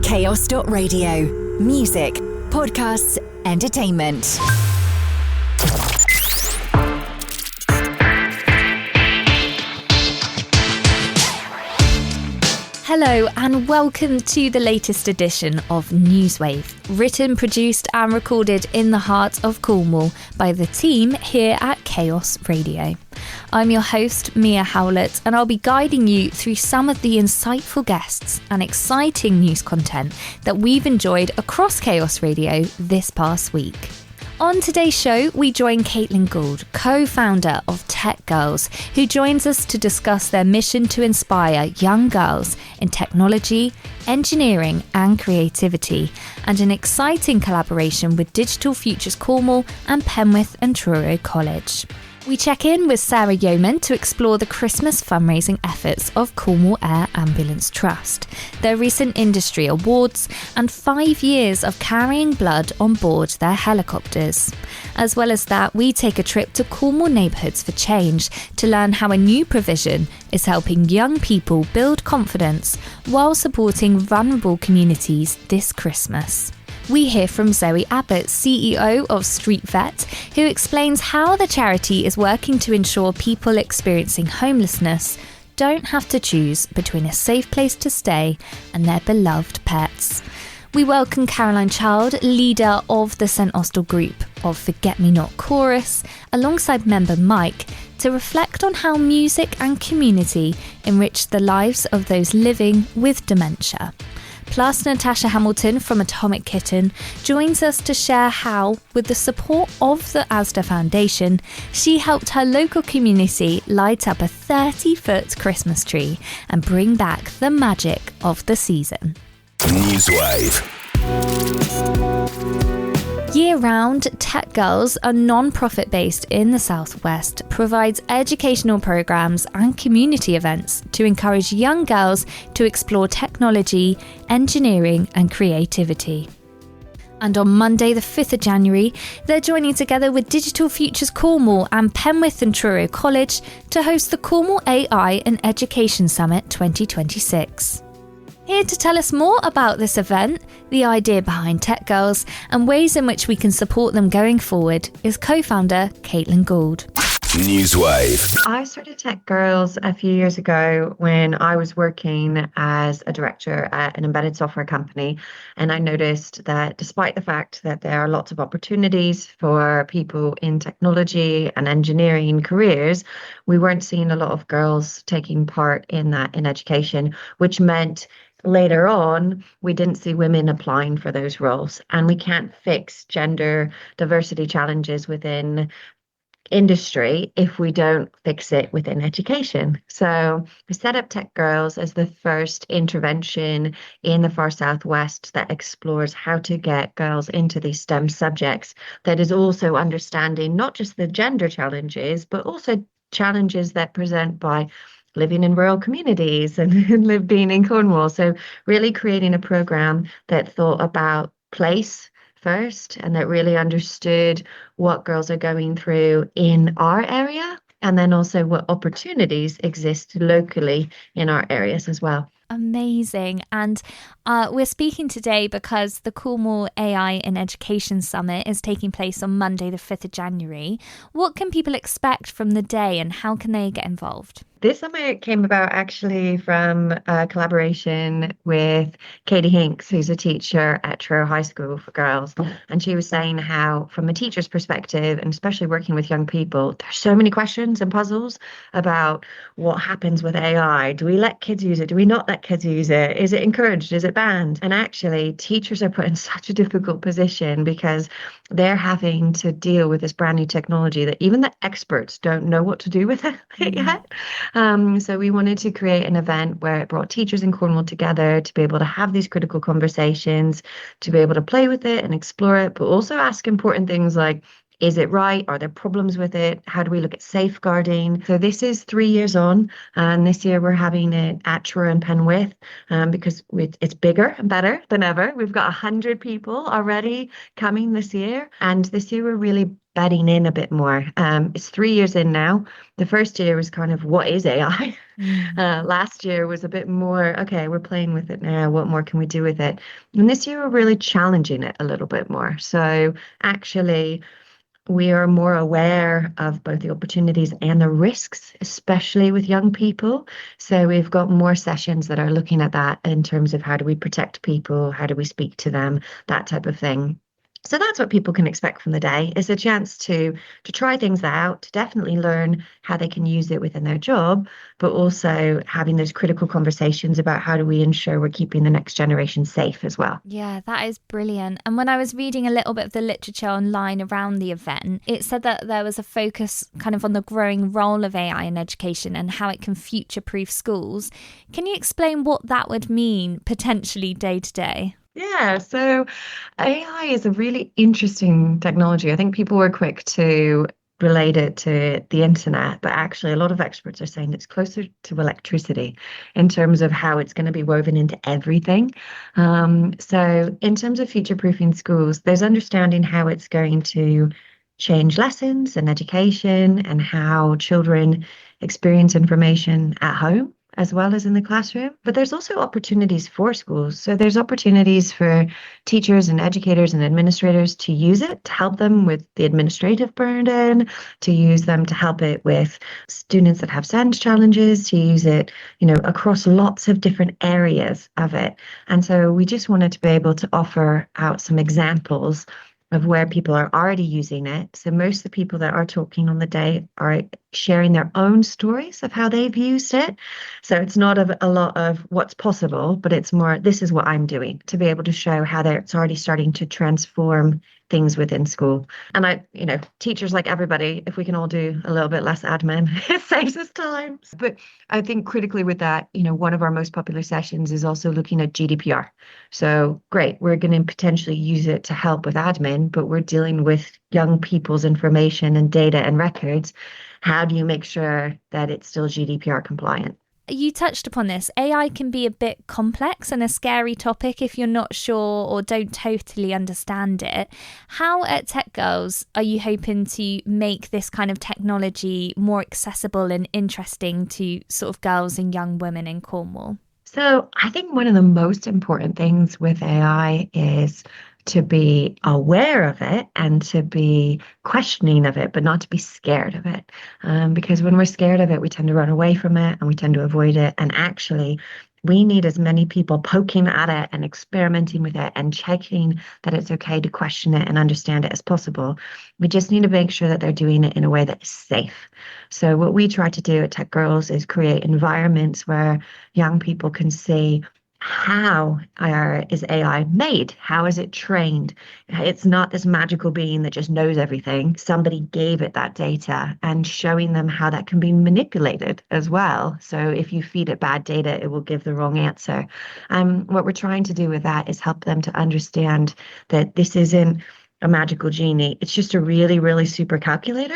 Chaos.radio. Music, podcasts, entertainment. Hello and welcome to the latest edition of NEWSWAVE, written, produced and recorded in the heart of Cornwall by the team here at Chaos Radio. I'm your host, Meah Howlett, and I'll be guiding you through some of the insightful guests and exciting news content that we've enjoyed across Chaos Radio this past week. On today's show, we join Caitlin Gould, co-founder of TEC Girls, who joins us to discuss their mission to inspire young girls in technology, engineering and creativity, and an exciting collaboration with Digital Futures Cornwall and Penwith and Truro College. We check in with Sarah Yeoman to explore the Christmas fundraising efforts of Cornwall Air Ambulance Trust, their recent industry awards, and 5 years of carrying blood on board their helicopters. As well as that, we take a trip to Cornwall Neighbourhoods for Change to learn how a new provision is helping young people build confidence while supporting vulnerable communities this Christmas. We hear from Zoe Abbott, CEO of Street Vet, who explains how the charity is working to ensure people experiencing homelessness don't have to choose between a safe place to stay and their beloved pets. We welcome Caroline Child, leader of the St Austell group of Forget Me Not Chorus, alongside member Mike, to reflect on how music and community enrich the lives of those living with dementia. Plus, Natasha Hamilton from Atomic Kitten joins us to share how, with the support of the Asda Foundation, she helped her local community light up a 30-foot Christmas tree and bring back the magic of the season. NEWSWAVE. Year-round, TEC Girls, a non-profit based in the Southwest, provides educational programmes and community events to encourage young girls to explore technology, engineering and creativity. And on Monday, the 5th of January, they're joining together with Digital Futures Cornwall and Penwith and Truro College to host the Cornwall AI and Education Summit 2026. Here to tell us more about this event, the idea behind TEC Girls, and ways in which we can support them going forward is co-founder Caitlin Gould. NEWSWAVE. I started TEC Girls a few years ago when I was working as a director at an embedded software company, and I noticed that despite the fact that there are lots of opportunities for people in technology and engineering careers, we weren't seeing a lot of girls taking part in that in education, which meant later on, we didn't see women applying for those roles, and we can't fix gender diversity challenges within industry if we don't fix it within education. So we set up TEC Girls as the first intervention in the far southwest that explores how to get girls into these STEM subjects, that is also understanding not just the gender challenges, but also challenges that present by living in rural communities and being in Cornwall. So really creating a program that thought about place first and that really understood what girls are going through in our area, and then also what opportunities exist locally in our areas as well. Amazing. And we're speaking today because the Cornwall AI and Education Summit is taking place on Monday, the 5th of January. What can people expect from the day and how can they get involved? This summit came about actually from a collaboration with Katie Hinks, who's a teacher at Truro High School for girls. And she was saying how, from a teacher's perspective, and especially working with young people, there's so many questions and puzzles about what happens with AI. Do we let kids use it? Do we not let kids use it? Is it encouraged? Is it banned? And actually, teachers are put in such a difficult position because they're having to deal with this brand new technology that even the experts don't know what to do with it yet. So we wanted to create an event where it brought teachers in Cornwall together to be able to have these critical conversations, to be able to play with it and explore it, but also ask important things like, is it right? Are there problems with it? How do we look at safeguarding? So this is 3 years on, and this year we're having it at Truro and Penwith because it's bigger and better than ever. We've got 100 people already coming this year, and this year we're really bedding in a bit more. It's 3 years in now. The first year was kind of, what is AI? Last year was a bit more, okay, we're playing with it now. What more can we do with it? And this year we're really challenging it a little bit more. So actually, we are more aware of both the opportunities and the risks, especially with young people. So we've got more sessions that are looking at that in terms of how do we protect people, how do we speak to them, that type of thing. So that's what people can expect from the day, is a chance to try things out, to definitely learn how they can use it within their job, but also having those critical conversations about how do we ensure we're keeping the next generation safe as well. Yeah, that is brilliant. And when I was reading a little bit of the literature online around the event, it said that there was a focus kind of on the growing role of AI in education and how it can future-proof schools. Can you explain what that would mean potentially day to day? Yeah, so AI is a really interesting technology. I think people were quick to relate it to the internet, but actually a lot of experts are saying it's closer to electricity in terms of how it's going to be woven into everything. So in terms of future-proofing schools, there's understanding how it's going to change lessons and education and how children experience information at home as well as in the classroom. But there's also opportunities for schools. So there's opportunities for teachers and educators and administrators to use it, to help them with the administrative burden, to use them to help it with students that have SEND challenges, to use it, across lots of different areas of it. And so we just wanted to be able to offer out some examples of where people are already using it. So most of the people that are talking on the day are sharing their own stories of how they've used it. So it's not a lot of what's possible, but it's more, this is what I'm doing, to be able to show how it's already starting to transform things within school. And teachers, like everybody, if we can all do a little bit less admin, it saves us time. But I think critically with that, one of our most popular sessions is also looking at GDPR. So great, we're going to potentially use it to help with admin, but we're dealing with young people's information and data and records. How do you make sure that it's still GDPR compliant? You touched upon this. AI can be a bit complex and a scary topic if you're not sure or don't totally understand it. How at TEC Girls are you hoping to make this kind of technology more accessible and interesting to sort of girls and young women in Cornwall? So I think one of the most important things with AI is to be aware of it and to be questioning of it, but not to be scared of it. Because when we're scared of it, we tend to run away from it and we tend to avoid it. And actually, we need as many people poking at it and experimenting with it and checking that it's okay to question it and understand it as possible. We just need to make sure that they're doing it in a way that is safe. So what we try to do at TEC Girls is create environments where young people can see, how is AI made? How is it trained? It's not this magical being that just knows everything. Somebody gave it that data, and showing them how that can be manipulated as well. So if you feed it bad data, it will give the wrong answer. What we're trying to do with that is help them to understand that this isn't a magical genie. It's just a really, really super calculator.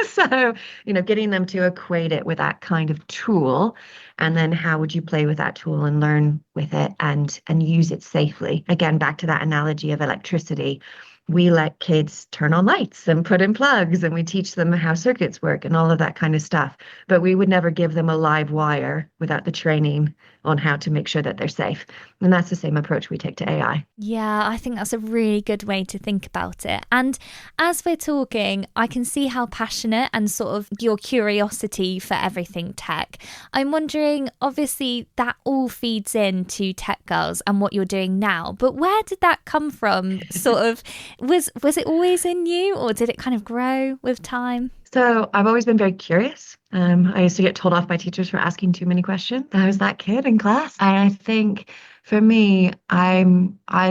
So, getting them to equate it with that kind of tool. And then how would you play with that tool and learn with it and use it safely? Again, back to that analogy of electricity. We let kids turn on lights and put in plugs, and we teach them how circuits work and all of that kind of stuff. But we would never give them a live wire without the training on how to make sure that they're safe. And that's the same approach we take to AI. Yeah, I think that's a really good way to think about it. And as we're talking, I can see how passionate and sort of your curiosity for everything tech. I'm wondering, obviously, that all feeds into TEC Girls and what you're doing now. But where did that come from? Sort of, was it always in you, or did it kind of grow with time? So I've always been very curious. I used to get told off by teachers for asking too many questions. I was that kid in class. And I think for me, I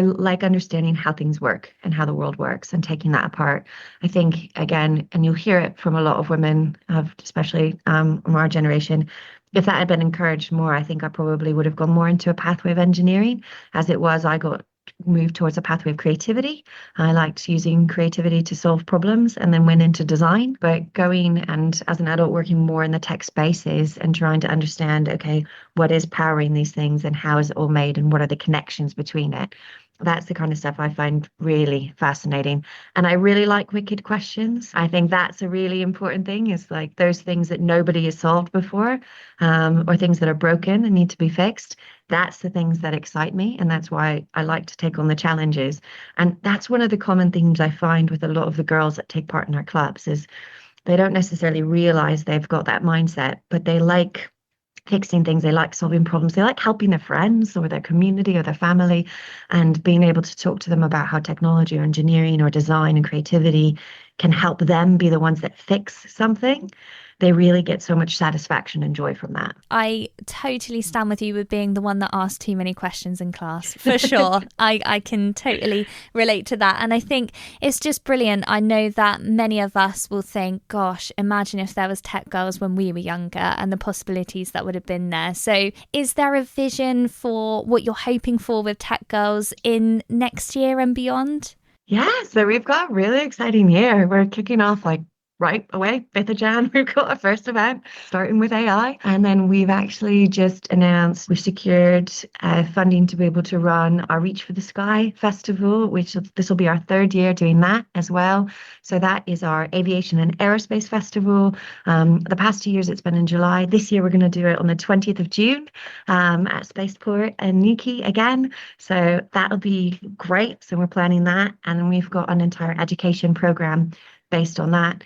like understanding how things work and how the world works and taking that apart. I think, again, and you'll hear it from a lot of women, especially from our generation, if that had been encouraged more, I think I probably would have gone more into a pathway of engineering. As it was, I got moved towards a pathway of creativity. I liked using creativity to solve problems, and then went into design. But going and as an adult working more in the tech spaces and trying to understand, okay, what is powering these things and how is it all made and what are the connections between it? That's the kind of stuff I find really fascinating. And I really like wicked questions. I think that's a really important thing, is like those things that nobody has solved before, or things that are broken and need to be fixed. That's the things that excite me. And that's why I like to take on the challenges. And that's one of the common themes I find with a lot of the girls that take part in our clubs is they don't necessarily realize they've got that mindset, but they like fixing things, they like solving problems, they like helping their friends or their community or their family, and being able to talk to them about how technology or engineering or design and creativity can help them be the ones that fix something. They really get so much satisfaction and joy from that. I totally stand with you with being the one that asked too many questions in class, for sure. I can totally relate to that. And I think it's just brilliant. I know that many of us will think, gosh, imagine if there was TEC Girls when we were younger and the possibilities that would have been there. So is there a vision for what you're hoping for with TEC Girls in next year and beyond? Yeah, so we've got a really exciting year. We're kicking off right away, 5th of Jan, we've got our first event, starting with AI. And then we've actually just announced we've secured funding to be able to run our Reach for the Sky festival, this will be our 3rd year doing that as well. So that is our aviation and aerospace festival. The past 2 years it's been in July. This year we're going to do it on the 20th of June at Spaceport and Newquay again. So that'll be great. So we're planning that. And then we've got an entire education program based on that.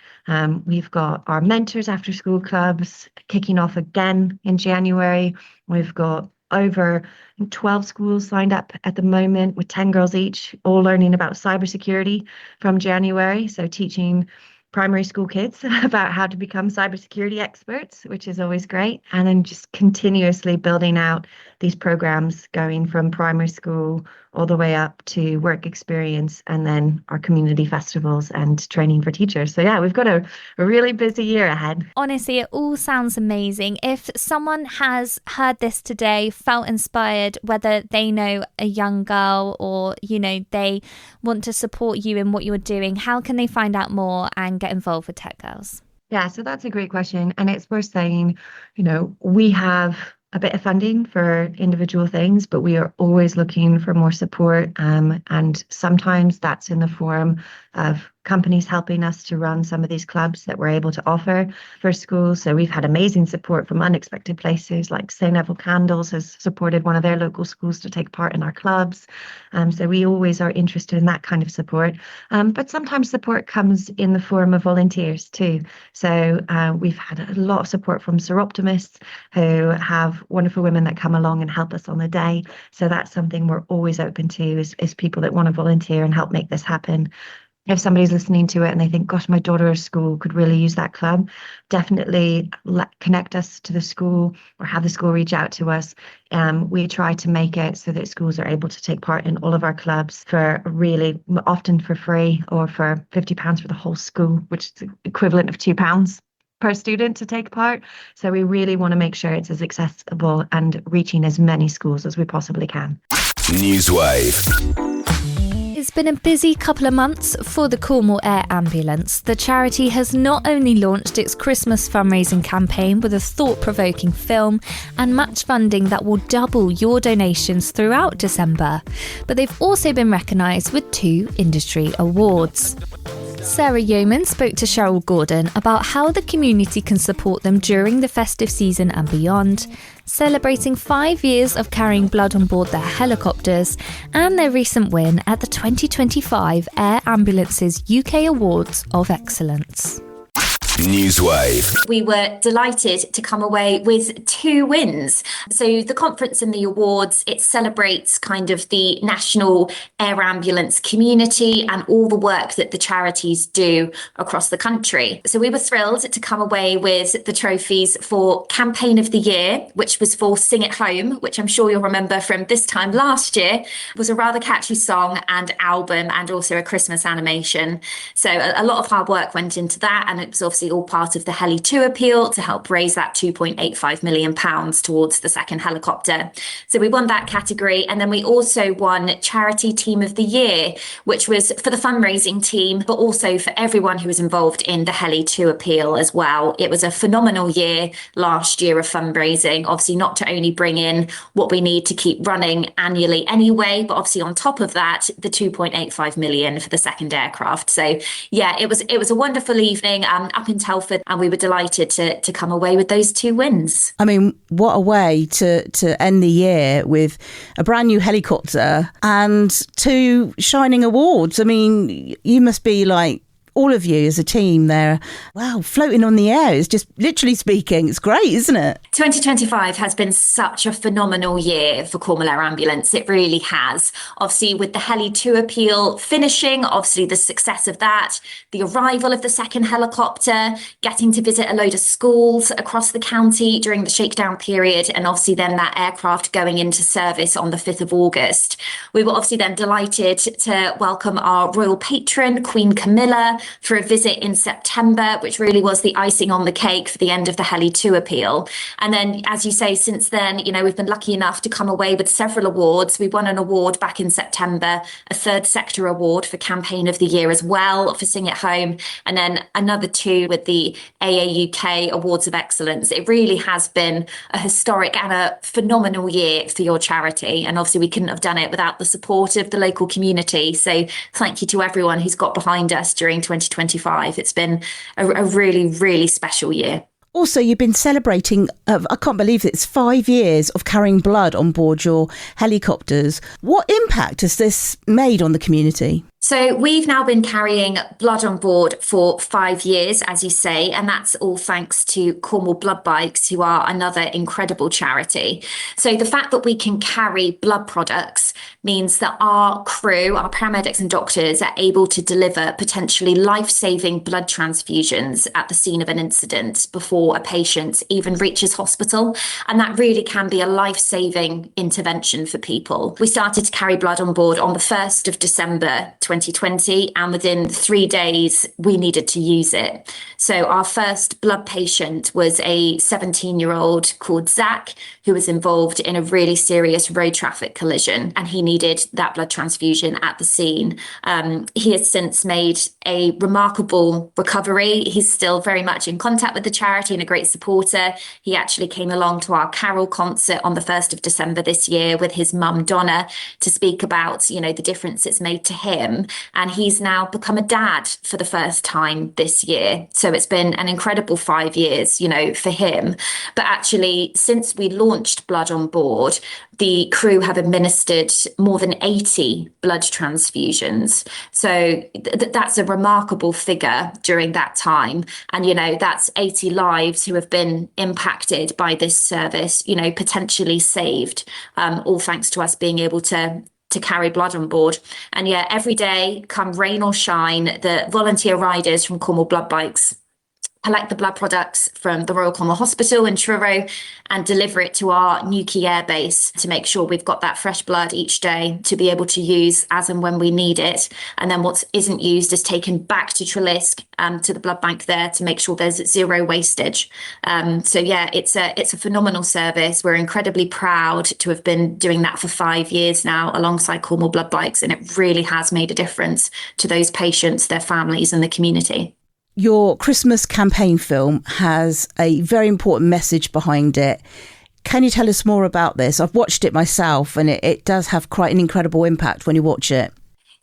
We've got our mentors after school clubs kicking off again in January. We've got over 12 schools signed up at the moment with 10 girls each, all learning about cybersecurity from January. So teaching primary school kids about how to become cybersecurity experts, which is always great. And then just continuously building out these programs, going from primary school all the way up to work experience, and then our community festivals and training for teachers. So yeah, we've got a really busy year ahead. Honestly, it all sounds amazing. If someone has heard this today, felt inspired, whether they know a young girl or, they want to support you in what you're doing, how can they find out more and get involved with TEC Girls? Yeah, so that's a great question. And it's worth saying, we have a bit of funding for individual things, but we are always looking for more support. And sometimes that's in the form of companies helping us to run some of these clubs that we're able to offer for schools. So we've had amazing support from unexpected places, like St Neville Candles has supported one of their local schools to take part in our clubs. So we always are interested in that kind of support. But sometimes support comes in the form of volunteers too. So we've had a lot of support from Seroptimists, who have wonderful women that come along and help us on the day. So that's something we're always open to, is people that want to volunteer and help make this happen. If somebody's listening to it and they think, gosh, my daughter's school could really use that club, definitely connect us to the school or have the school reach out to us. We try to make it so that schools are able to take part in all of our clubs for really often for free, or for £50 for the whole school, which is the equivalent of £2 per student to take part. So we really want to make sure it's as accessible and reaching as many schools as we possibly can. NEWSWAVE. It's been a busy couple of months for the Cornwall Air Ambulance. The charity has not only launched its Christmas fundraising campaign with a thought-provoking film and match funding that will double your donations throughout December, but they've also been recognised with 2 industry awards. Sarah Yeoman spoke to Cheryl Gordon about how the community can support them during the festive season and beyond, celebrating 5 years of carrying blood on board their helicopters, and their recent win at the 2025 Air Ambulance's UK Awards of Excellence. NEWSWAVE. We were delighted to come away with 2 wins. So the conference and the awards, it celebrates kind of the national air ambulance community and all the work that the charities do across the country. So we were thrilled to come away with the trophies for Campaign of the Year, which was for Sing It Home, which I'm sure you'll remember from this time last year. It was a rather catchy song and album, and also a Christmas animation. So a lot of hard work went into that, and it was obviously obviously all part of the Heli 2 appeal to help raise that £2.85 million towards the second helicopter. So we won that category. And then we also won Charity Team of the Year, which was for the fundraising team, but also for everyone who was involved in the Heli 2 appeal as well. It was a phenomenal year last year of fundraising, obviously not to only bring in what we need to keep running annually anyway, but obviously on top of that, the 2.85 million for the second aircraft. So yeah, it was a wonderful evening up in Telford, and we were delighted to come away with those 2 wins. I mean, what a way to end the year with a brand new helicopter and 2 shining awards. I mean, you must be like, all of you as a team there, wow, floating on the air. It's just literally speaking, it's great, isn't it? 2025 has been such a phenomenal year for Cornwall Air Ambulance. It really has. Obviously, with the Heli 2 appeal finishing, obviously the success of that, the arrival of the second helicopter, getting to visit a load of schools across the county during the shakedown period, and obviously then that aircraft going into service on the 5th of August. We were obviously then delighted to welcome our royal patron, Queen Camilla, for a visit in September, which really was the icing on the cake for the end of the Heli 2 appeal. And then, as you say, since then, you know, we've been lucky enough to come away with several awards. We won an award back in September, a third sector award for Campaign of the Year as well for Sing It Home, and then another 2 with the AAUK Awards of Excellence. It really has been a historic and a phenomenal year for your charity. And obviously we couldn't have done it without the support of the local community. So thank you to everyone who's got behind us during 2025. It's been a really, really special year. Also, you've been celebrating, I can't believe it's 5 years of carrying blood on board your helicopters. What impact has this made on the community? So we've now been carrying blood on board for 5 years, as you say, and that's all thanks to Cornwall Blood Bikes, who are another incredible charity. So the fact that we can carry blood products means that our crew, our paramedics and doctors, are able to deliver potentially life-saving blood transfusions at the scene of an incident before a patient even reaches hospital. And that really can be a life-saving intervention for people. We started to carry blood on board on the 1st of December 2020, and within 3 days we needed to use it. So our first blood patient was a 17-year-old called Zach, who was involved in a really serious road traffic collision, and he needed that blood transfusion at the scene. He has since made a remarkable recovery. He's still very much in contact with the charity and a great supporter. He actually came along to our carol concert on the 1st of December this year with his mum Donna to speak about, you know, the difference it's made to him. And he's now become a dad for the first time this year. So it's been an incredible 5 years, you know, for him. But actually, since we launched Blood on Board, the crew have administered more than 80 blood transfusions. So that's a remarkable figure during that time. And, you know, that's 80 lives who have been impacted by this service, you know, potentially saved, all thanks to us being able to carry blood on board. And yeah, every day, come rain or shine, the volunteer riders from Cornwall Blood Bikes collect the blood products from the Royal Cornwall Hospital in Truro and deliver it to our Newquay Air Base to make sure we've got that fresh blood each day to be able to use as and when we need it. And then what isn't used is taken back to Trelisk, to the blood bank there, to make sure there's zero wastage. So yeah, it's a phenomenal service. We're incredibly proud to have been doing that for 5 years now alongside Cornwall Blood Bikes, and it really has made a difference to those patients, their families and the community. Your Christmas campaign film has a very important message behind it. Can you tell us more about this? I've watched it myself, and it does have quite an incredible impact when you watch it.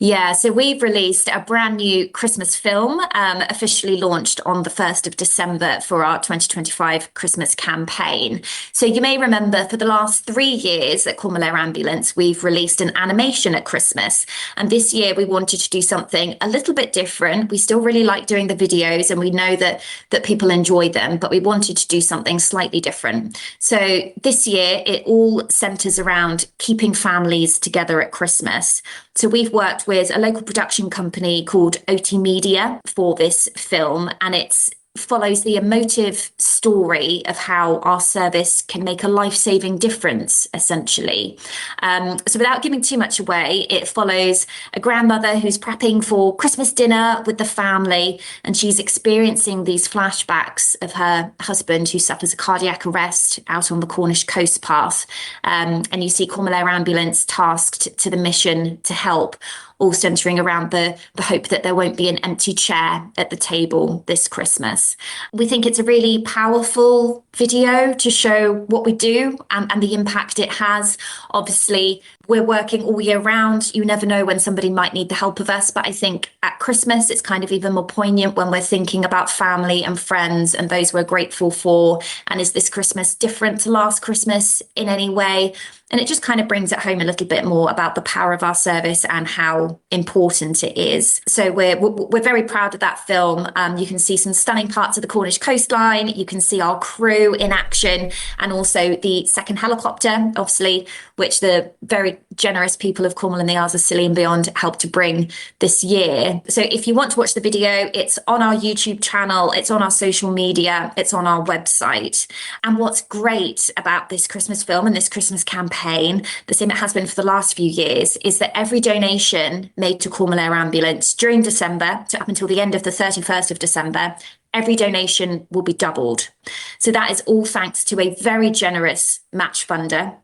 Yeah, so we've released a brand new Christmas film, officially launched on the 1st of December for our 2025 Christmas campaign. So you may remember for the last 3 years at Cornwall Air Ambulance, we've released an animation at Christmas. And this year we wanted to do something a little bit different. We still really like doing the videos and we know that people enjoy them, but we wanted to do something slightly different. So this year it all centres around keeping families together at Christmas. So we've worked with a local production company called OT Media for this film, and it's follows the emotive story of how our service can make a life-saving difference, essentially. So without giving too much away, it follows a grandmother who's prepping for Christmas dinner with the family, and she's experiencing these flashbacks of her husband who suffers a cardiac arrest out on the Cornish coast path. And you see Cornwall Air Ambulance tasked to the mission to help, all centering around the hope that there won't be an empty chair at the table this Christmas. We think it's a really powerful video to show what we do and the impact it has. Obviously, we're working all year round. You never know when somebody might need the help of us. But I think at Christmas, it's kind of even more poignant when we're thinking about family and friends and those we're grateful for. And is this Christmas different to last Christmas in any way? And it just kind of brings it home a little bit more about the power of our service and how important it is. So we're very proud of that film. You can see some stunning parts of the Cornish coastline. You can see our crew in action, and also the second helicopter, obviously, which the very generous people of Cornwall and the Isles of Scilly and beyond helped to bring this year. So if you want to watch the video, it's on our YouTube channel, it's on our social media, it's on our website. And what's great about this Christmas film and this Christmas campaign, the same it has been for the last few years, is that every donation made to Cornwall Air Ambulance during December, so up until the end of the 31st of December, every donation will be doubled. So that is all thanks to a very generous match funder.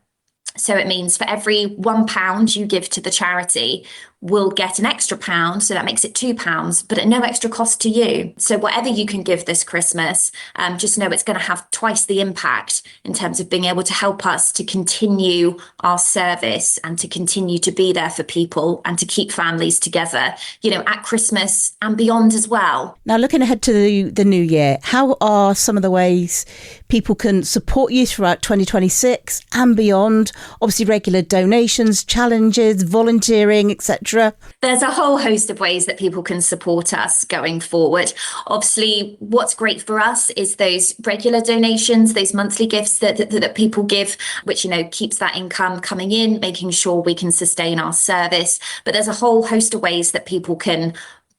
So it means for every £1 you give to the charity, we'll get an extra £1, so that makes it £2, but at no extra cost to you. So whatever you can give this Christmas, just know it's going to have twice the impact in terms of being able to help us to continue our service and to continue to be there for people and to keep families together, at Christmas and beyond as well. Now, looking ahead to the new year, how are some of the ways people can support you throughout 2026 and beyond? Obviously, regular donations, challenges, volunteering, etc. There's a whole host of ways that people can support us going forward. Obviously, what's great for us is those regular donations, those monthly gifts that people give, which, keeps that income coming in, making sure we can sustain our service. But there's a whole host of ways that people can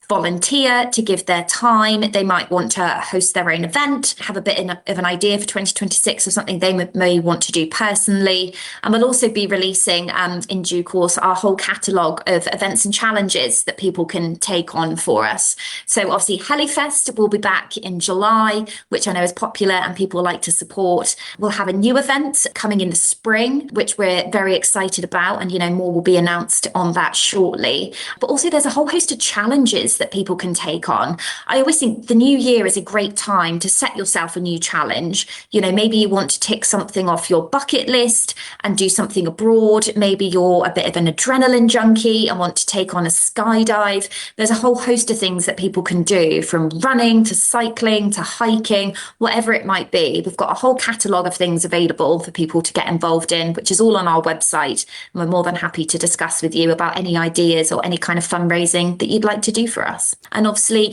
volunteer, to give their time. They might want to host their own event, have a bit of an idea for 2026 or something they may want to do personally. And we'll also be releasing in due course our whole catalogue of events and challenges that people can take on for us. So obviously Helifest will be back in July, which I know is popular and people like to support. We'll have a new event coming in the spring, which we're very excited about, and more will be announced on that shortly. But also there's a whole host of challenges that people can take on. I always think the new year is a great time to set yourself a new challenge. Maybe you want to tick something off your bucket list and do something abroad. Maybe you're a bit of an adrenaline junkie and want to take on a skydive. There's a whole host of things that people can do, from running to cycling to hiking, whatever it might be. We've got a whole catalogue of things available for people to get involved in, which is all on our website. And we're more than happy to discuss with you about any ideas or any kind of fundraising that you'd like to do for us. And obviously,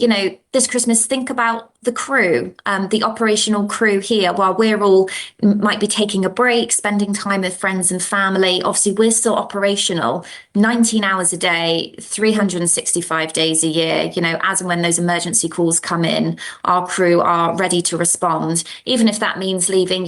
this Christmas, think about the crew, the operational crew here. While we're all might be taking a break, spending time with friends and family, obviously we're still operational 19 hours a day, 365 days a year. As and when those emergency calls come in, our crew are ready to respond, even if that means leaving,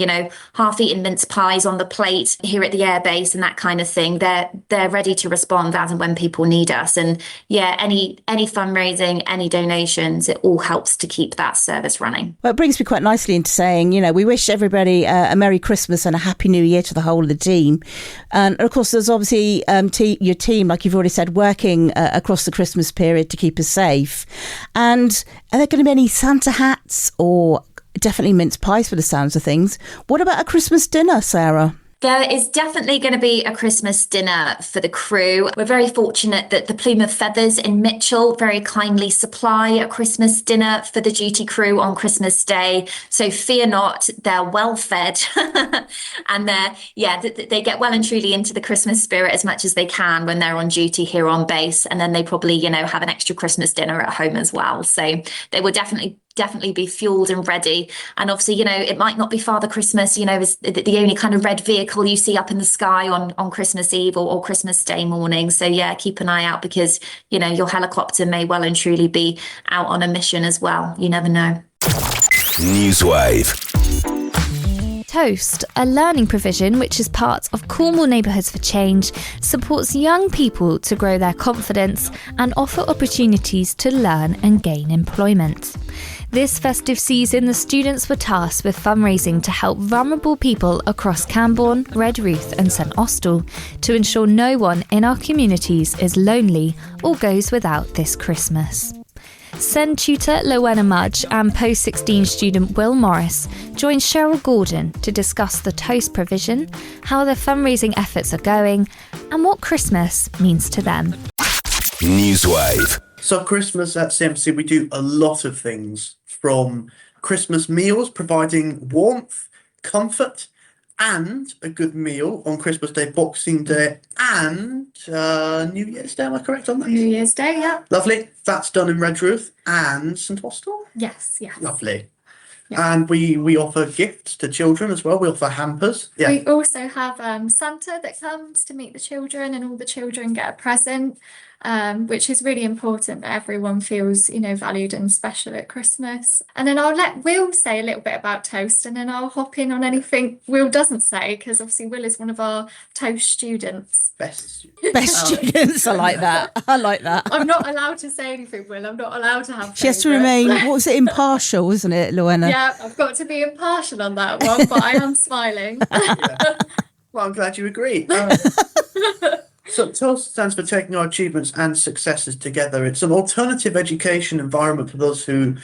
half-eaten mince pies on the plate here at the airbase and that kind of thing. They're ready to respond as and when people need us. And any fundraising, any donations, it all helps to keep that service running. Well, it brings me quite nicely into saying, we wish everybody a Merry Christmas and a Happy New Year to the whole of the team. And of course, there's obviously your team, like you've already said, working across the Christmas period to keep us safe. And are there going to be any Santa hats, or definitely mince pies for the sounds of things? What about a Christmas dinner, Sarah? There is definitely going to be a Christmas dinner for the crew. We're very fortunate that the Plume of Feathers in Mitchell very kindly supply a Christmas dinner for the duty crew on Christmas Day. So fear not, they're well fed and they get well and truly into the Christmas spirit as much as they can when they're on duty here on base. And then they probably, have an extra Christmas dinner at home as well. So they will definitely be fueled and ready. And obviously, it might not be Father Christmas, is the only kind of red vehicle you see up in the sky on Christmas Eve or Christmas Day morning. So keep an eye out, because, your helicopter may well and truly be out on a mission as well. You never know. NEWSWAVE. Toast, a learning provision which is part of Cornwall Neighbourhoods for Change, supports young people to grow their confidence and offer opportunities to learn and gain employment. This festive season, the students were tasked with fundraising to help vulnerable people across Camborne, Redruth and St Austell to ensure no one in our communities is lonely or goes without this Christmas. SEND tutor Lowena Mudge and post-16 student Will Morris joined Cheryl Gordon to discuss the Toast provision, how their fundraising efforts are going and what Christmas means to them. NEWSWAVE. So Christmas at CMC, we do a lot of things, from Christmas meals, providing warmth, comfort, and a good meal on Christmas Day, Boxing Day, and New Year's Day. Am I correct on that? New Year's Day, yeah. Lovely. That's done in Redruth and St Austell. Yes, yes. Lovely. Yeah. And we offer gifts to children as well. We offer hampers. Yeah. We also have Santa that comes to meet the children, and all the children get a present, which is really important that everyone feels, valued and special at Christmas. And then I'll let Will say a little bit about Toast, and then I'll hop in on anything Will doesn't say, because obviously Will is one of our Toast students. Best students. I like that. I'm not allowed to say anything, Will. I'm not allowed to have She has to favourites. remain, what was it, impartial, wasn't it, Lowena? Yeah, I've got to be impartial on that one, but I am smiling. Well, I'm glad you agree. So TOAST stands for Taking Our Achievements and Successes Together. It's an alternative education environment for those who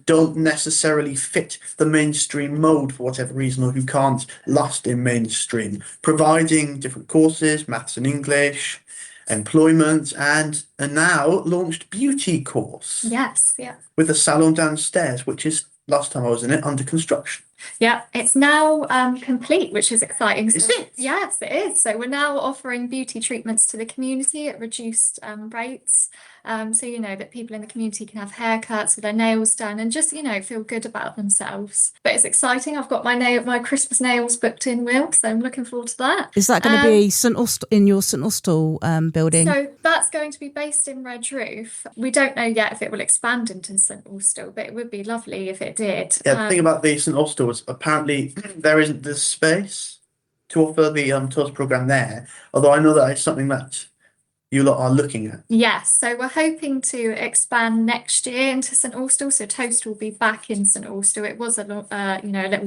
don't necessarily fit the mainstream mold for whatever reason, or who can't last in mainstream, providing different courses, maths and English, employment, and a now launched beauty course. Yes, yeah. With a salon downstairs, which is, last time I was in it, under construction. Yeah, it's now complete, which is exciting. Is it? Yes, it is. So we're now offering beauty treatments to the community at reduced rates. So, that people in the community can have haircuts or their nails done and just, feel good about themselves. But it's exciting. I've got my Christmas nails booked in, Will, so I'm looking forward to that. Is that going to be St Austell, in your St Austell building? So that's going to be based in Redruth. We don't know yet if it will expand into St Austell, but it would be lovely if it did. Yeah, the thing about the St Austell is apparently there isn't the space to offer the TOAST programme there, although I know that it's something that you lot are looking at. Yes, so we're hoping to expand next year into St Austell. So Toast will be back in St Austell. It was a little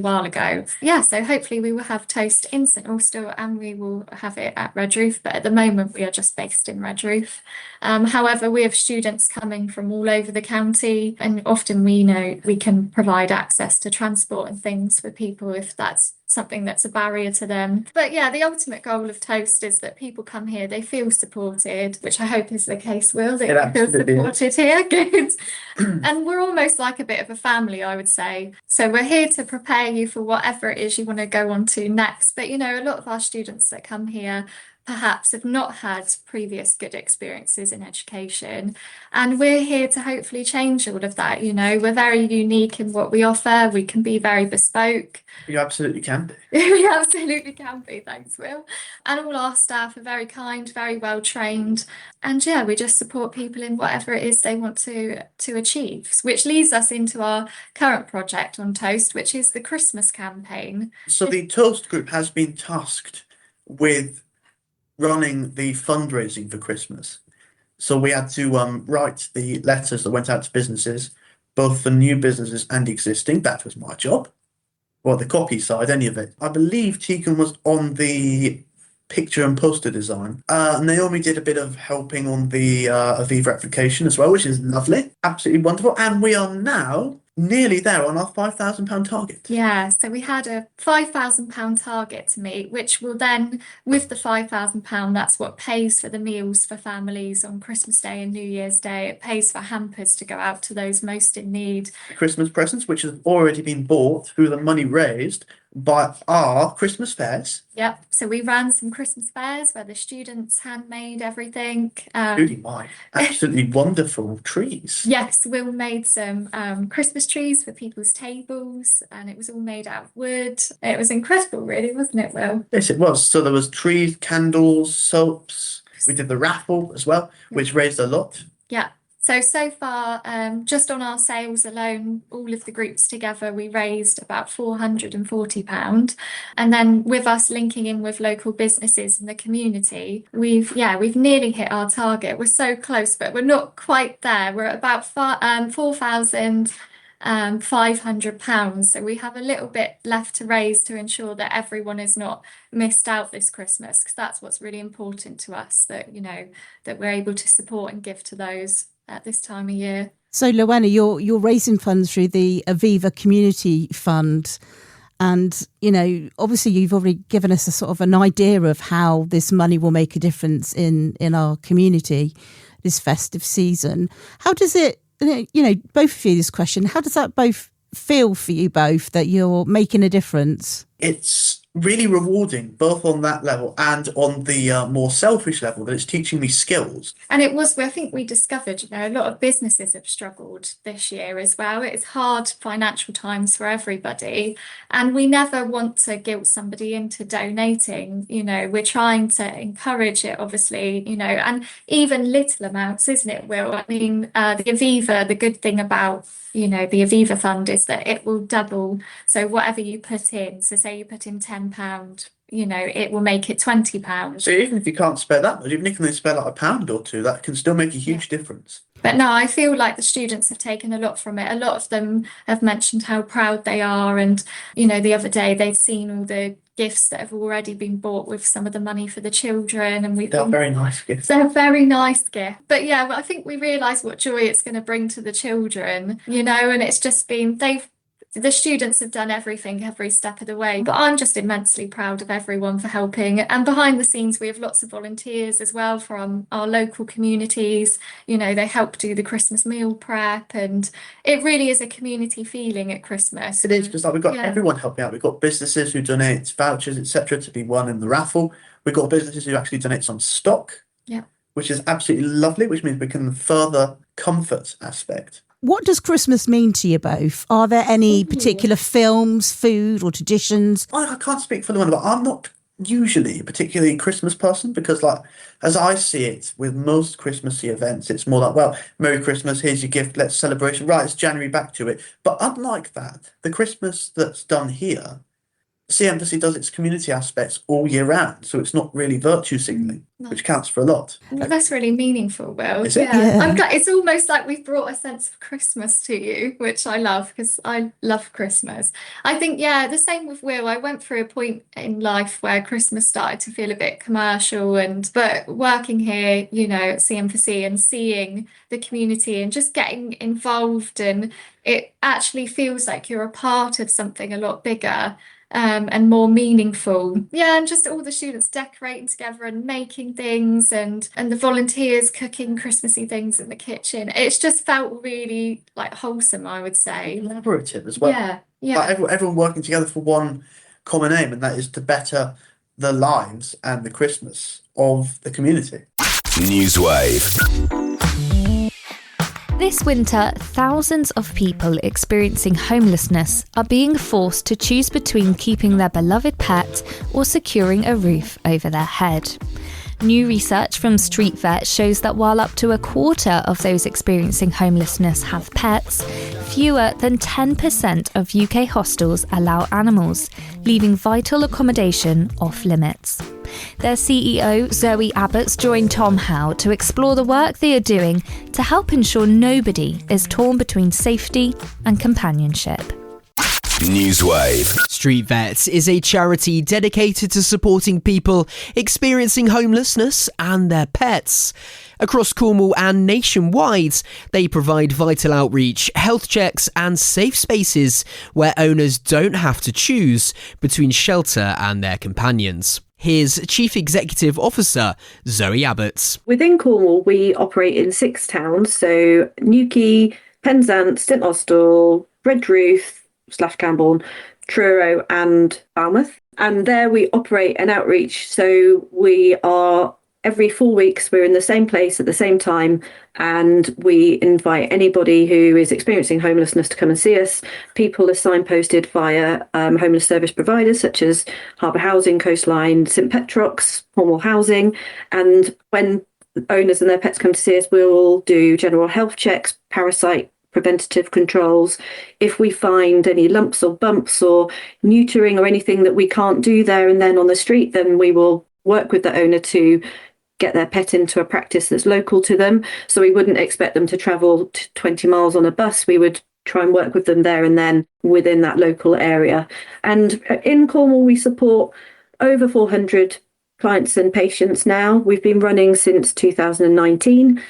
while ago. Yeah, so hopefully we will have Toast in St Austell and we will have it at Redruth. But at the moment we are just based in Redruth. However, we have students coming from all over the county, and often we can provide access to transport and things for people if that's something that's a barrier to them. But yeah, the ultimate goal of Toast is that people come here, they feel supported, which I hope is the case, Will, that you feel supported here. Good. And we're almost like a bit of a family, I would say. So we're here to prepare you for whatever it is you want to go on to next. But a lot of our students that come here perhaps have not had previous good experiences in education, and we're here to hopefully change all of that. We're very unique in what we offer. We can be very bespoke. You absolutely can be. We absolutely can be, thanks, Will. And all our staff are very kind, very well trained, and yeah, we just support people in whatever it is they want to achieve, which leads us into our current project on Toast, which is the Christmas campaign. So the TOAST group has been tasked with running the fundraising for Christmas. So we had to write the letters that went out to businesses, both for new businesses and existing. That was my job. Well, the copy side, any of it. I believe Tegan was on the picture and poster design. Naomi did a bit of helping on the Aviva application as well, which is lovely. Absolutely wonderful. And we are now nearly there on our £5,000 target. Yeah, so we had a £5,000 target to meet, which will then, with the £5,000, that's what pays for the meals for families on Christmas Day and New Year's Day. It pays for hampers to go out to those most in need. Christmas presents, which have already been bought through the money raised by our Christmas fairs. Yep, so we ran some Christmas fairs where the students handmade everything. Including my absolutely wonderful trees. Yes, Will made some Christmas trees for people's tables, and it was all made out of wood. It was incredible, really, wasn't it, Will? Yes, it was. So there was trees, candles, soaps. We did the raffle as well, which raised a lot. Yeah. So far, just on our sales alone, all of the groups together, we raised about £440. And then with us linking in with local businesses in the community, we've nearly hit our target. We're so close, but we're not quite there. We're at about £4,500. So we have a little bit left to raise to ensure that everyone is not missed out this Christmas, because that's what's really important to us, that, you know, that we're able to support and give to those at this time of year. So, Loanna, you're raising funds through the Aviva Community Fund. And, you know, obviously you've already given us a sort of an idea of how this money will make a difference in our community this festive season. How does it, you know, both of you, this question, how does that both feel for you both, that you're making a difference? It's really rewarding, both on that level and on the more selfish level, that it's teaching me skills. And it was, I think we discovered, you know, a lot of businesses have struggled this year as well. It's hard financial times for everybody. And we never want to guilt somebody into donating. You know, we're trying to encourage it, obviously, you know, and even little amounts, isn't it, Will? I mean, the Aviva, the good thing about, you know, the Aviva fund is that it will double. So whatever you put in, so say you put in £10, you know, it will make it £20. So even if you can't spare that much, even if you can spare like £1 or two, that can still make a huge difference. But no, I feel like the students have taken a lot from it. A lot of them have mentioned how proud they are. And, you know, the other day they've seen all the gifts that have already been bought with some of the money for the children. And they're very nice gifts. They're very nice gifts. But yeah, I think we realise what joy it's going to bring to the children, you know, and it's just been, the students have done everything every step of the way. But I'm just immensely proud of everyone for helping. And behind the scenes, we have lots of volunteers as well from our local communities. You know, they help do the Christmas meal prep, and it really is a community feeling at Christmas. It is, because like, we've got everyone helping out. We've got businesses who donate vouchers, etc., to be won in the raffle. We've got businesses who actually donate some stock, which is absolutely lovely, which means we can further comfort aspect. What does Christmas mean to you both? Are there any particular films, food or traditions? I can't speak for the one, but I'm not usually a particularly Christmas person, because like, as I see it with most Christmassy events, it's more like, well, Merry Christmas, here's your gift, let's celebrate. Right, it's January, back to it. But unlike that, the Christmas that's done here, CMC does its community aspects all year round, so it's not really virtue signalling, which counts for a lot. Well, that's really meaningful, Will. Is it? Yeah. I'm glad. It's almost like we've brought a sense of Christmas to you, which I love, because I love Christmas. I think, the same with Will. I went through a point in life where Christmas started to feel a bit commercial, but working here, you know, at CMC and seeing the community and just getting involved, and it actually feels like you're a part of something a lot bigger. And more meaningful. And just all the students decorating together and making things, and the volunteers cooking Christmassy things in the kitchen. It's just felt really like wholesome, I would say. Collaborative as well. Like everyone working together for one common aim, and that is to better the lives and the Christmas of the community. NEWSWAVE. This winter, thousands of people experiencing homelessness are being forced to choose between keeping their beloved pet or securing a roof over their head. New research from Street Vet shows that while up to a quarter of those experiencing homelessness have pets, fewer than 10% of UK hostels allow animals, leaving vital accommodation off limits. Their CEO, Zoe Abbott's, joined Tom Howe to explore the work they are doing to help ensure nobody is torn between safety and companionship. NEWSWAVE. Street Vets is a charity dedicated to supporting people experiencing homelessness and their pets. Across Cornwall and nationwide, they provide vital outreach, health checks and safe spaces where owners don't have to choose between shelter and their companions. Here's Chief Executive Officer Zoe Abbott. Within Cornwall, we operate in 6 towns, so Newquay, Penzance, St Austell, Redruth / Camborne, Truro and Penwith. And there we operate an outreach. So we are every 4 weeks, we're in the same place at the same time, and we invite anybody who is experiencing homelessness to come and see us. People are signposted via homeless service providers such as Harbour Housing, Coastline, St Petrox, Cornwall Housing. And when owners and their pets come to see us, we'll do general health checks, parasite preventative controls. If we find any lumps or bumps or neutering or anything that we can't do there and then on the street, then we will work with the owner to get their pet into a practice that's local to them. So we wouldn't expect them to travel 20 miles on a bus. We would try and work with them there and then within that local area. And in Cornwall, we support over 400 clients and patients now. We've been running since 2019.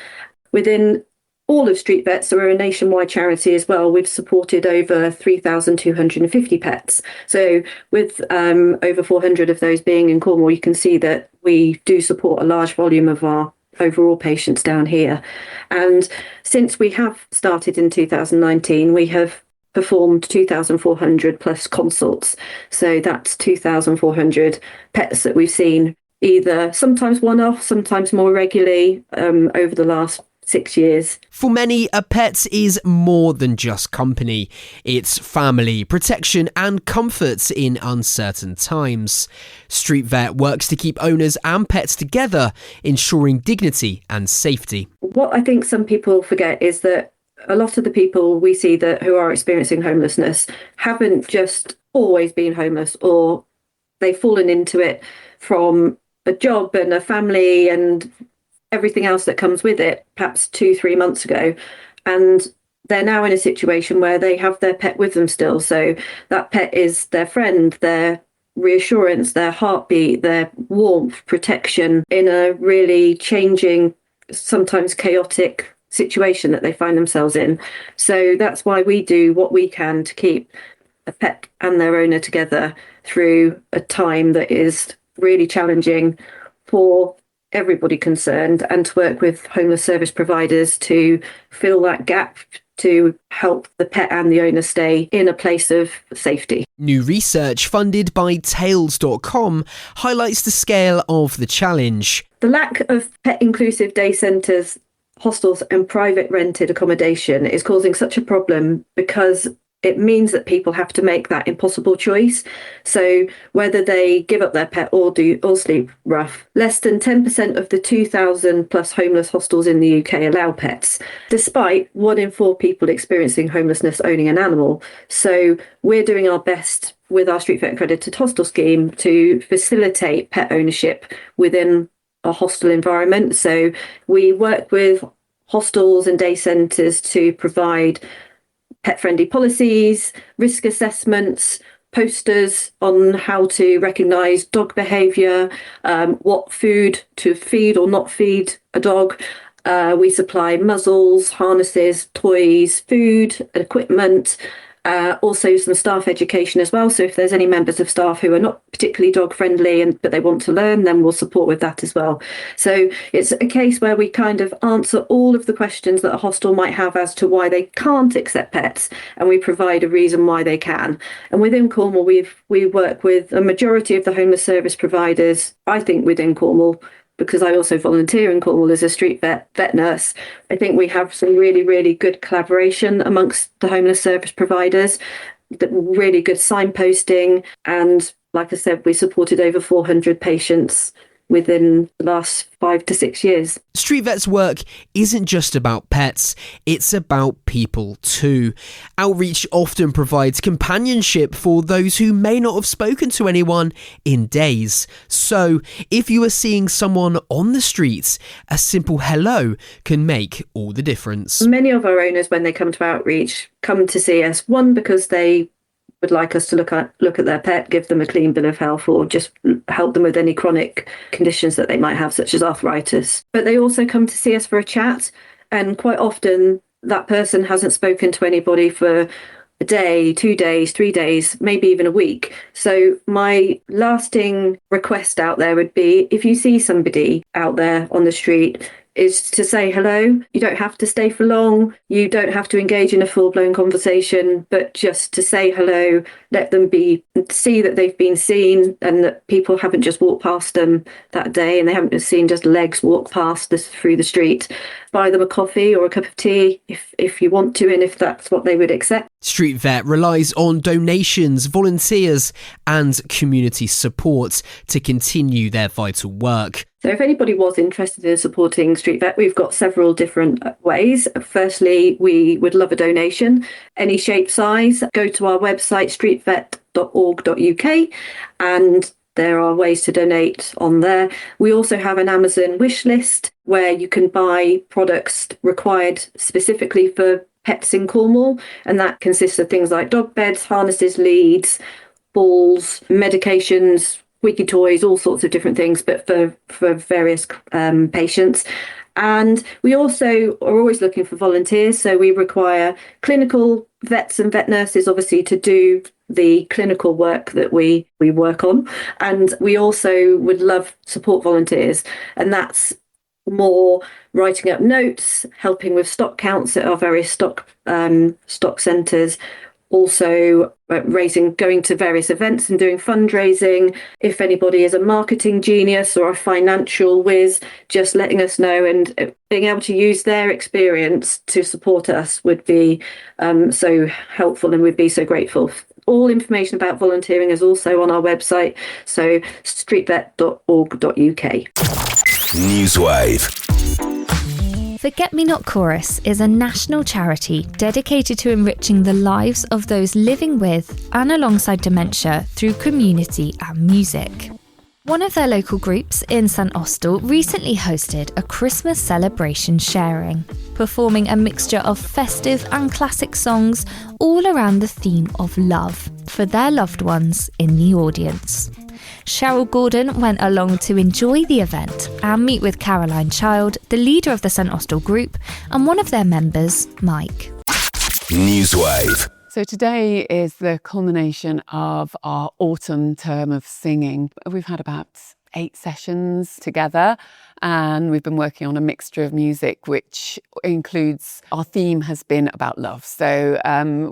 Within all of Street Vets, so we're a nationwide charity as well. We've supported over 3,250 pets. So with over 400 of those being in Cornwall, you can see that we do support a large volume of our overall patients down here. And since we have started in 2019, we have performed 2,400 plus consults. So that's 2,400 pets that we've seen, either sometimes one-off, sometimes more regularly over the last 6 years. For many, a pet is more than just company. It's family, protection and comfort in uncertain times. Street Vet works to keep owners and pets together, ensuring dignity and safety. What I think some people forget is that a lot of the people we see that who are experiencing homelessness haven't just always been homeless, or they've fallen into it from a job and a family and everything else that comes with it, perhaps 2-3 months ago. And they're now in a situation where they have their pet with them still. So that pet is their friend, their reassurance, their heartbeat, their warmth, protection in a really changing, sometimes chaotic situation that they find themselves in. So that's why we do what we can to keep a pet and their owner together through a time that is really challenging for everybody concerned, and to work with homeless service providers to fill that gap to help the pet and the owner stay in a place of safety. New research funded by Tails.com highlights the scale of the challenge. The lack of pet-inclusive day centres, hostels and private rented accommodation is causing such a problem because it means that people have to make that impossible choice. So whether they give up their pet or sleep rough, less than 10% of the 2,000 plus homeless hostels in the UK allow pets, despite 1 in 4 people experiencing homelessness owning an animal. So we're doing our best with our Street Vet accredited hostel scheme to facilitate pet ownership within a hostel environment. So we work with hostels and day centres to provide pet-friendly policies, risk assessments, posters on how to recognise dog behaviour, what food to feed or not feed a dog. We supply muzzles, harnesses, toys, food, equipment, also some staff education as well. So if there's any members of staff who are not particularly dog friendly but they want to learn, then we'll support with that as well. So it's a case where we kind of answer all of the questions that a hostel might have as to why they can't accept pets, and we provide a reason why they can. And within Cornwall, we work with a majority of the homeless service providers, I think, within Cornwall, because I also volunteer in Cornwall as a street vet nurse. I think we have some really, really good collaboration amongst the homeless service providers, really good signposting. And like I said, we supported over 400 patients within the last 5 to 6 years. Street Vet's work isn't just about pets, it's about people too. Outreach often provides companionship for those who may not have spoken to anyone in days. So, if you are seeing someone on the streets, a simple hello can make all the difference. Many of our owners, when they come to outreach, come to see us, one, because they would like us to look at their pet, give them a clean bill of health, or just help them with any chronic conditions that they might have, such as arthritis. But they also come to see us for a chat, and quite often that person hasn't spoken to anybody for a day, 2 days, 3 days, maybe even a week. So my lasting request out there would be, if you see somebody out there on the street, is to say hello. You don't have to stay for long. You don't have to engage in a full-blown conversation, but just to say hello, let them see that they've been seen, and that people haven't just walked past them that day, and they haven't seen just legs walk past through the street. Buy them a coffee or a cup of tea if you want to, and if that's what they would accept. Street Vet relies on donations, volunteers and community support to continue their vital work. So if anybody was interested in supporting Street Vet, we've got several different ways. Firstly, we would love a donation, any shape, size. Go to our website, streetvet.org.uk, and there are ways to donate on there. We also have an Amazon wish list where you can buy products required specifically for pets in Cornwall, and that consists of things like dog beds, harnesses, leads, balls, medications, squeaky toys, all sorts of different things, but for various patients. And we also are always looking for volunteers, so we require clinical vets and vet nurses, obviously, to do the clinical work that we work on. And we also would love support volunteers, and that's more writing up notes, helping with stock counts at our various stock centres, also going to various events and doing fundraising. If anybody is a marketing genius or a financial whiz, just letting us know, and being able to use their experience to support us would be so helpful, and we'd be so grateful. All information about volunteering is also on our website, so streetvet.org.uk. NEWSWAVE. Forget Me Not Chorus is a national charity dedicated to enriching the lives of those living with and alongside dementia through community and music. One of their local groups in St Austell recently hosted a Christmas celebration sharing, performing a mixture of festive and classic songs all around the theme of love for their loved ones in the audience. Cheryl Gordon went along to enjoy the event and meet with Caroline Child, the leader of the St Austell group, and one of their members, Mike. NEWSWAVE. So today is the culmination of our autumn term of singing. We've had about 8 sessions together, and we've been working on a mixture of music, which includes, our theme has been about love. So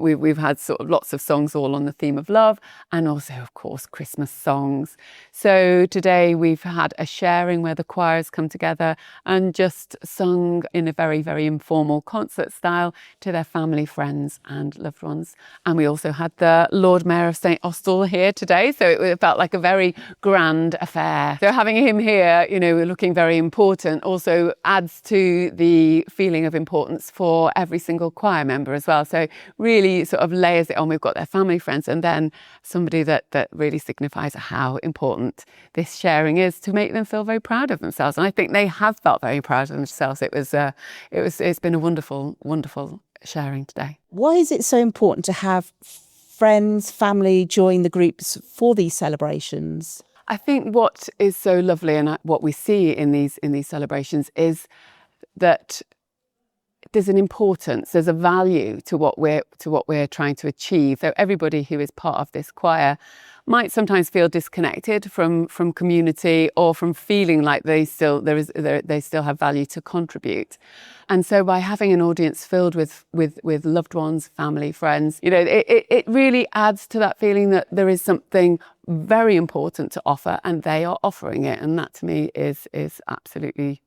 we've had sort of lots of songs all on the theme of love, and also, of course, Christmas songs. So today we've had a sharing where the choirs come together and just sung in a very, very informal concert style to their family, friends and loved ones. And we also had the Lord Mayor of St Austell here today, so it felt like a very grand affair. So having him here, we're looking very important, also adds to the feeling of importance for every single choir member as well. So really sort of layers it on. We've got their family, friends, and then somebody that really signifies how important this sharing is to make them feel very proud of themselves. And I think they have felt very proud of themselves. It's been a wonderful, wonderful sharing today. Why is it so important to have friends, family join the groups for these celebrations? I think what is so lovely and what we see in these celebrations is that there's an importance, there's a value to what we're trying to achieve. So everybody who is part of this choir might sometimes feel disconnected from community, or from feeling like they still have value to contribute. And so by having an audience filled with loved ones, family, friends, it really adds to that feeling that there is something very important to offer, and they are offering it. And that to me is absolutely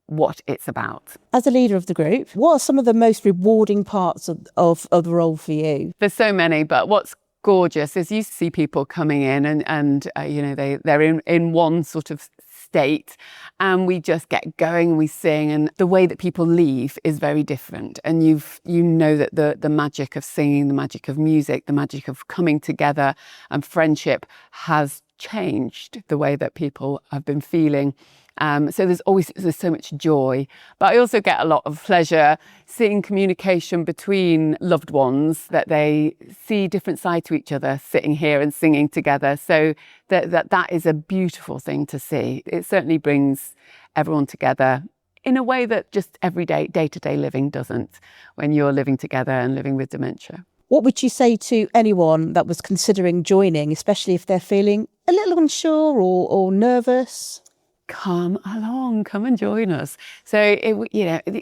what it's about. As a leader of the group, what are some of the most rewarding parts of the role for you? There's so many, but what's gorgeous is you see people coming in and they're in one sort of state, and we just get going and we sing, and the way that people leave is very different. And you know that the magic of singing, the magic of music, the magic of coming together and friendship has changed the way that people have been feeling. So there's so much joy, but I also get a lot of pleasure seeing communication between loved ones, that they see different sides to each other sitting here and singing together. So that is a beautiful thing to see. It certainly brings everyone together in a way that just everyday, day-to-day living doesn't, when you're living together and living with dementia. What would you say to anyone that was considering joining, especially if they're feeling a little unsure or nervous? come along, come and join us. So,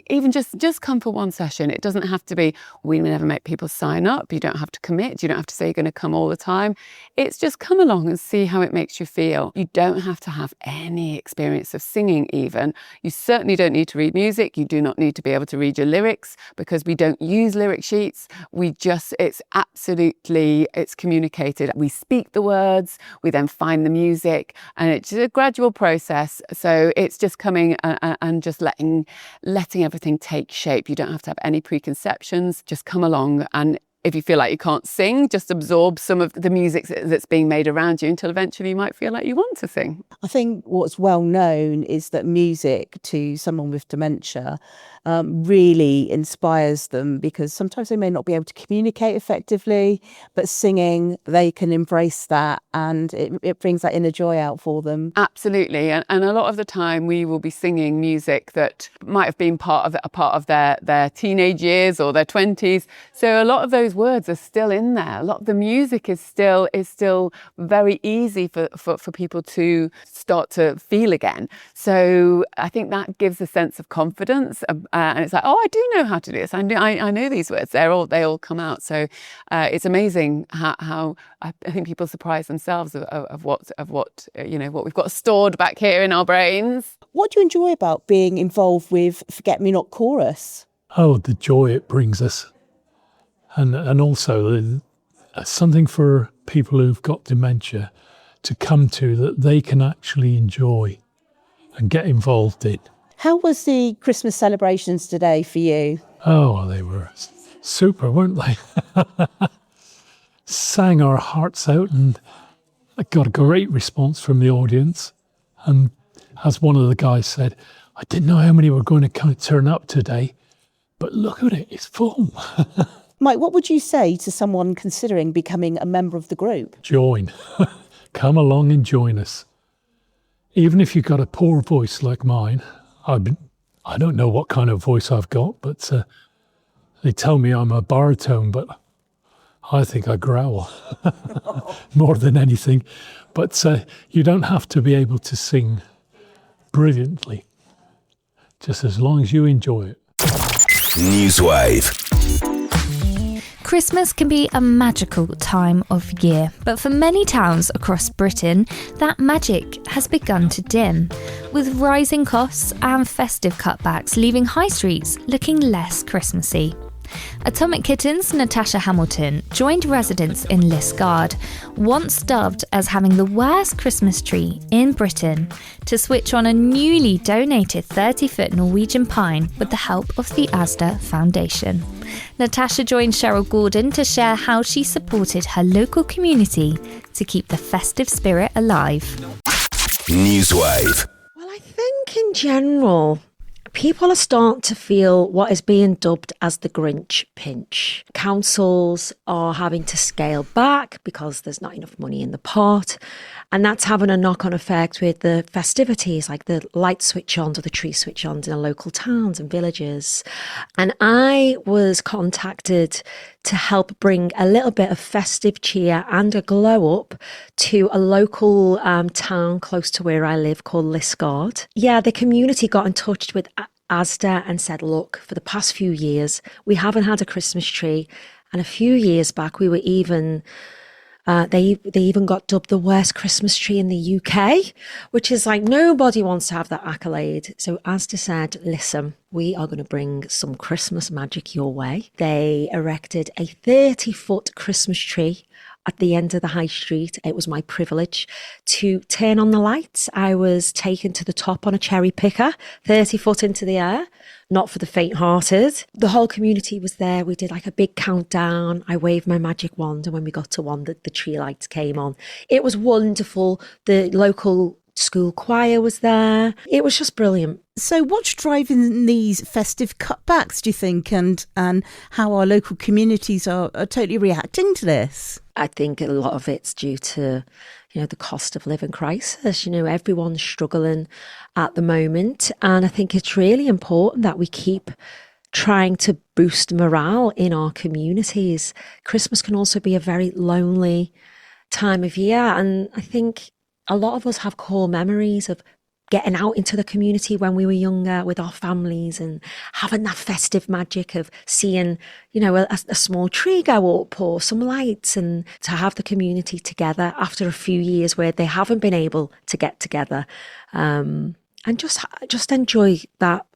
even just come for one session. It doesn't have to be, we never make people sign up. You don't have to commit. You don't have to say you're going to come all the time. It's just come along and see how it makes you feel. You don't have to have any experience of singing even. You certainly don't need to read music. You do not need to be able to read your lyrics because we don't use lyric sheets. It's communicated. We speak the words, we then find the music, and it's a gradual process. So it's just coming and just letting everything take shape. You don't have to have any preconceptions. Just come along, and if you feel like you can't sing, just absorb some of the music that's being made around you until eventually you might feel like you want to sing. I think what's well known is that music to someone with dementia really inspires them, because sometimes they may not be able to communicate effectively, but singing, they can embrace that, and it brings that inner joy out for them. Absolutely. And a lot of the time we will be singing music that might have been part of their teenage years or their 20s. So a lot of those words are still in there. A lot of the music is still very easy for people to start to feel again. So I think that gives a sense of confidence, and it's like, oh, I do know how to do this. I know these words. They all come out. So it's amazing how I think people surprise themselves of what we've got stored back here in our brains. What do you enjoy about being involved with Forget Me Not Chorus? Oh, the joy it brings us. And also something for people who've got dementia to come to that they can actually enjoy and get involved in. How was the Christmas celebrations today for you? Oh, they were super, weren't they? Sang our hearts out, and I got a great response from the audience. And as one of the guys said, I didn't know how many were going to kind of turn up today, but look at it, it's full. Mike, what would you say to someone considering becoming a member of the group? Join. Come along and join us. Even if you've got a poor voice like mine, I don't know what kind of voice I've got, but they tell me I'm a baritone, but I think I growl more than anything. But you don't have to be able to sing brilliantly, just as long as you enjoy it. NEWSWAVE. Christmas can be a magical time of year, but for many towns across Britain, that magic has begun to dim, with rising costs and festive cutbacks leaving high streets looking less Christmassy. Atomic Kitten's Natasha Hamilton joined residents in Liskeard, once dubbed as having the worst Christmas tree in Britain, to switch on a newly donated 30-foot Norwegian pine with the help of the Asda Foundation. Natasha joined Cheryl Gordon to share how she supported her local community to keep the festive spirit alive. NEWSWAVE. Well, I think in general, people are starting to feel what is being dubbed as the Grinch pinch. Councils are having to scale back because there's not enough money in the pot. And that's having a knock-on effect with the festivities, like the light switch-ons or the tree switch-ons in our local towns and villages. And I was contacted to help bring a little bit of festive cheer and a glow-up to a local town close to where I live called Liskeard. Yeah, the community got in touch with Asda and said, look, for the past few years, we haven't had a Christmas tree. And a few years back, we were even... They even got dubbed the worst Christmas tree in the UK, which is like nobody wants to have that accolade. So Asda said, listen, we are going to bring some Christmas magic your way. They erected a 30-foot Christmas tree at the end of the high street. It was my privilege to turn on the lights. I was taken to the top on a cherry picker, 30 foot into the air. Not for the faint-hearted. The whole community was there. We did like a big countdown. I waved my magic wand, and when we got to one, the tree lights came on. It was wonderful. The local school choir was there. It was just brilliant. So what's driving these festive cutbacks, do you think, and how our local communities are totally reacting to this? I think a lot of it's due to, the cost of living crisis. Everyone's struggling at the moment. And I think it's really important that we keep trying to boost morale in our communities. Christmas can also be a very lonely time of year. And I think a lot of us have core memories of getting out into the community when we were younger with our families and having that festive magic of seeing, you know, a small tree go up or some lights, and to have the community together after a few years where they haven't been able to get together, and just enjoy that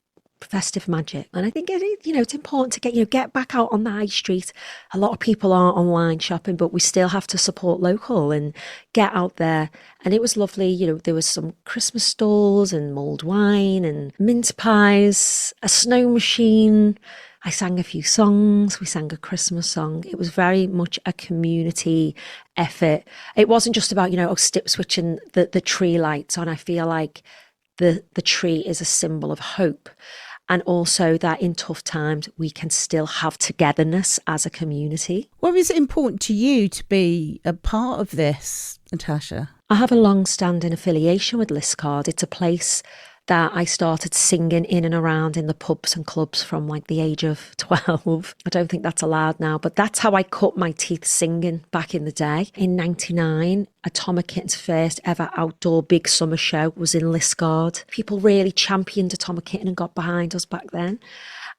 festive magic. And I think it's important to get back out on the high street. A lot of people are online shopping, but we still have to support local and get out there. And it was lovely. There was some Christmas stalls and mulled wine and mince pies, a snow machine. I sang a few songs. We sang a Christmas song. It was very much a community effort. It wasn't just about, switching the tree lights on. I feel like the tree is a symbol of hope. And also that in tough times, we can still have togetherness as a community. Well, is it important to you to be a part of this, Natasha? I have a long-standing affiliation with Liscard. It's a place that I started singing in and around in the pubs and clubs from like the age of 12. I don't think that's allowed now, but that's how I cut my teeth singing back in the day. In 99, Atomic Kitten's first ever outdoor big summer show was in Liscard. People really championed Atomic Kitten and got behind us back then.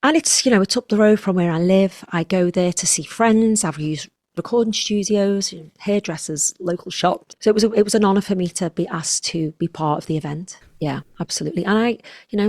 And it's up the road from where I live. I go there to see friends. I've used recording studios, hairdressers, local shops. So it was an honour for me to be asked to be part of the event. Yeah, absolutely. And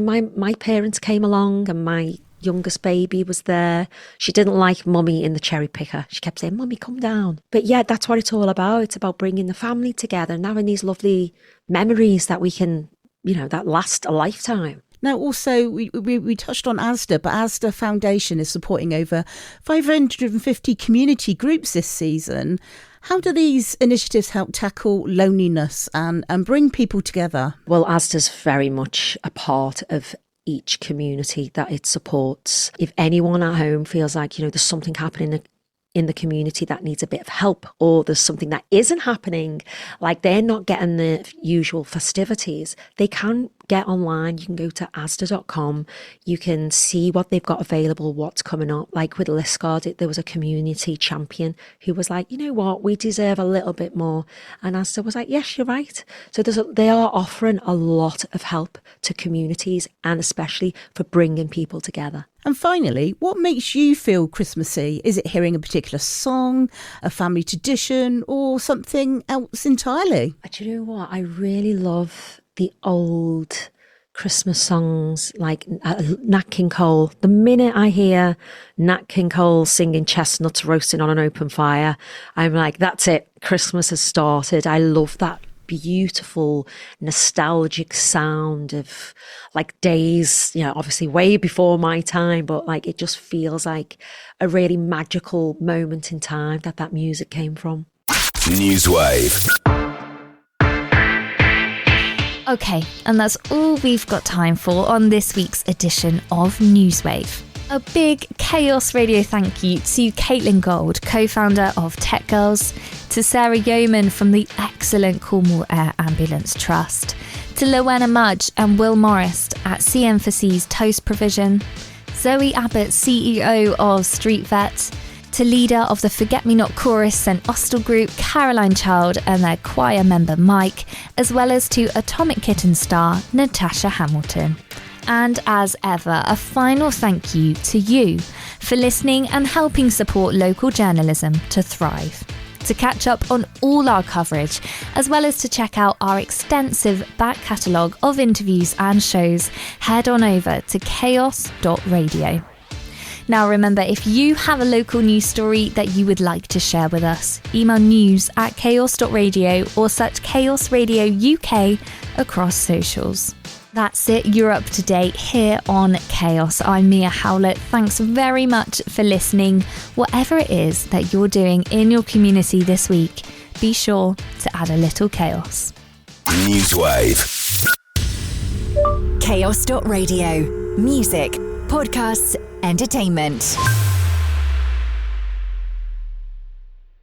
my parents came along and my youngest baby was there. She didn't like mummy in the cherry picker. She kept saying, "Mummy, come down." But yeah, that's what it's all about. It's about bringing the family together and having these lovely memories that we can, that last a lifetime. Now, also, we touched on ASDA, but ASDA Foundation is supporting over 550 community groups this season. How do these initiatives help tackle loneliness and bring people together? Well, ASDA's very much a part of each community that it supports. If anyone at home feels like, there's something happening in the community that needs a bit of help, or there's something that isn't happening, like they're not getting the usual festivities, they can get online. You can go to asda.com. You can see what they've got available, what's coming up. Like with Liscard, there was a community champion who was like, you know what, we deserve a little bit more. And Asda was like, yes, you're right. So they are offering a lot of help to communities, and especially for bringing people together. And finally, what makes you feel Christmassy? Is it hearing a particular song, a family tradition, or something else entirely? Do you know what? I really love the old Christmas songs like Nat King Cole. The minute I hear Nat King Cole singing Chestnuts Roasting on an Open Fire, I'm like, that's it. Christmas has started. I love that beautiful nostalgic sound of like days, obviously way before my time, but like it just feels like a really magical moment in time that music came from. NEWSWAVE. Okay, and that's all we've got time for on this week's edition of NEWSWAVE. A big Chaos Radio thank you to Caitlin Gould, co-founder of TEC Girls, to Sarah Yeoman from the excellent Cornwall Air Ambulance Trust, to Lowena Mudge and Will Morris at CM4C's Toast Provision, Zoe Abbott, CEO of Street Vet, to leader of the Forget Me Not Chorus St Austell group, Caroline Child, and their choir member Mike, as well as to Atomic Kitten star Natasha Hamilton. And as ever, a final thank you to you for listening and helping support local journalism to thrive. To catch up on all our coverage, as well as to check out our extensive back catalogue of interviews and shows, head on over to chaos.radio. Now remember, if you have a local news story that you would like to share with us, email news@chaos.radio or search Chaos Radio UK across socials. That's it, you're up to date here on Chaos. I'm Meah Howlett. Thanks very much for listening. Whatever it is that you're doing in your community this week, be sure to add a little chaos. NEWSWAVE. Chaos.radio. Music, podcasts, entertainment.